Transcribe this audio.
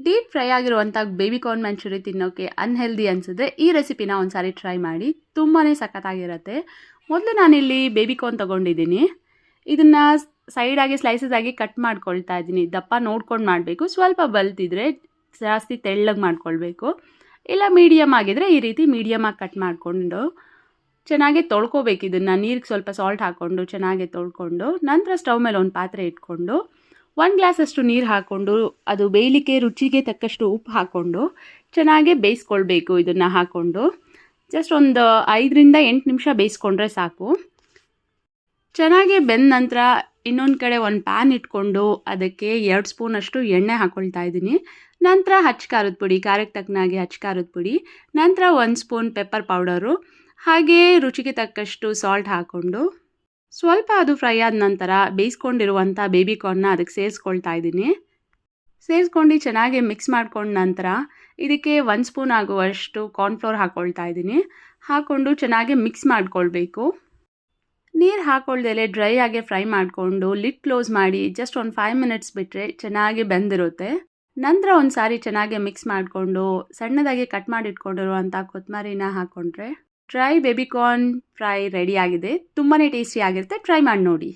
Deep fry ಆಗಿರುವಂಥ baby corn manchurian ತಿನ್ನೋಕ್ಕೆ unhealthy ಅನಿಸಿದ್ರೆ ಈ ರೆಸಿಪಿನ ಒಂದು ಸಾರಿ ಟ್ರೈ ಮಾಡಿ. ತುಂಬಾ ಸಖತ್ತಾಗಿರುತ್ತೆ. ಮೊದಲು ನಾನಿಲ್ಲಿ ಬೇಬಿಕಾರ್ನ್ ತೊಗೊಂಡಿದ್ದೀನಿ. ಇದನ್ನು ಸೈಡಾಗಿ ಸ್ಲೈಸಸ್ ಆಗಿ ಕಟ್ ಮಾಡ್ಕೊಳ್ತಾ ಇದ್ದೀನಿ. ದಪ್ಪ ನೋಡ್ಕೊಂಡು ಮಾಡಬೇಕು. ಸ್ವಲ್ಪ ಬಲ್ತಿದ್ರೆ ಜಾಸ್ತಿ ತೆಳ್ಳಗೆ ಮಾಡ್ಕೊಳ್ಬೇಕು. ಇಲ್ಲ ಮೀಡಿಯಮ್ ಆಗಿದ್ರೆ ಈ ರೀತಿ ಮೀಡಿಯಮಾಗಿ ಕಟ್ ಮಾಡಿಕೊಂಡು ಚೆನ್ನಾಗಿ ತೊಳ್ಕೊಬೇಕು. ಇದನ್ನು ನೀರಿಗೆ ಸ್ವಲ್ಪ ಸಾಲ್ಟ್ ಹಾಕ್ಕೊಂಡು ಚೆನ್ನಾಗಿ ತೊಳ್ಕೊಂಡು ನಂತರ ಸ್ಟವ್ ಮೇಲೆ ಒಂದು ಪಾತ್ರೆ ಇಟ್ಕೊಂಡು 1 ಗ್ಲಾಸಷ್ಟು ನೀರು ಹಾಕ್ಕೊಂಡು ಅದು ಬೇಯಲಿಕ್ಕೆ ರುಚಿಗೆ ತಕ್ಕಷ್ಟು ಉಪ್ಪು ಹಾಕ್ಕೊಂಡು ಚೆನ್ನಾಗಿ ಬೇಯಿಸ್ಕೊಳ್ಬೇಕು. ಇದನ್ನು ಹಾಕ್ಕೊಂಡು ಜಸ್ಟ್ ಒಂದು 5 ರಿಂದ 8 ನಿಮಿಷ ಬೇಯಿಸ್ಕೊಂಡ್ರೆ ಸಾಕು. ಚೆನ್ನಾಗಿ ಬೆಂದ ನಂತರ ಇನ್ನೊಂದು ಕಡೆ ಒಂದು ಪ್ಯಾನ್ ಇಟ್ಕೊಂಡು ಅದಕ್ಕೆ 2 ಸ್ಪೂನಷ್ಟು ಎಣ್ಣೆ ಹಾಕ್ಕೊಳ್ತಾ ಇದ್ದೀನಿ. ನಂತರ ಹಚ್ಚ ಖಾರದ ಪುಡಿ, ಖಾರಕ್ಕೆ ತಕ್ಕನಾಗಿ ಹಚ್ಚ ಖಾರದ ಪುಡಿ, ನಂತರ 1 ಸ್ಪೂನ್ ಪೆಪ್ಪರ್ ಪೌಡರು, ಹಾಗೇ ರುಚಿಗೆ ತಕ್ಕಷ್ಟು ಸಾಲ್ಟ್ ಹಾಕ್ಕೊಂಡು ಸ್ವಲ್ಪ ಅದು ಫ್ರೈ ಆದ ನಂತರ ಬೇಯಿಸ್ಕೊಂಡಿರುವಂಥ ಬೇಬಿಕಾರ್ನ್ನ ಅದಕ್ಕೆ ಸೇರಿಸ್ಕೊಳ್ತಾ ಇದ್ದೀನಿ. ಸೇರಿಸ್ಕೊಂಡು ಚೆನ್ನಾಗಿ ಮಿಕ್ಸ್ ಮಾಡ್ಕೊಂಡ ನಂತರ ಇದಕ್ಕೆ 1 ಸ್ಪೂನ್ ಆಗುವಷ್ಟು ಕಾರ್ನ್ಫ್ಲೋರ್ ಹಾಕ್ಕೊಳ್ತಾ ಇದ್ದೀನಿ. ಹಾಕ್ಕೊಂಡು ಚೆನ್ನಾಗಿ ಮಿಕ್ಸ್ ಮಾಡ್ಕೊಳ್ಬೇಕು. ನೀರು ಹಾಕ್ಕೊಳ್ದೇಲೆ ಡ್ರೈ ಆಗಿ ಫ್ರೈ ಮಾಡಿಕೊಂಡು ಲಿಡ್ ಕ್ಲೋಸ್ ಮಾಡಿ ಜಸ್ಟ್ ಒಂದು 5 ಮಿನಿಟ್ಸ್ ಬಿಟ್ಟರೆ ಚೆನ್ನಾಗಿ ಬೆಂದಿರುತ್ತೆ. ನಂತರ ಒಂದು ಸಾರಿ ಚೆನ್ನಾಗಿ ಮಿಕ್ಸ್ ಮಾಡಿಕೊಂಡು ಸಣ್ಣದಾಗಿ ಕಟ್ ಮಾಡಿ ಇಟ್ಕೊಂಡಿರುವಂಥ ಕೊತ್ತಂಬರಿನ ಹಾಕ್ಕೊಂಡ್ರೆ ಡ್ರೈ ಬೇಬಿಕಾರ್ನ್ ಫ್ರೈ ರೆಡಿ ಆಗಿದೆ. ತುಂಬಾ ಟೇಸ್ಟಿ ಆಗಿರುತ್ತೆ. ಟ್ರೈ ಮಾಡಿ ನೋಡಿ.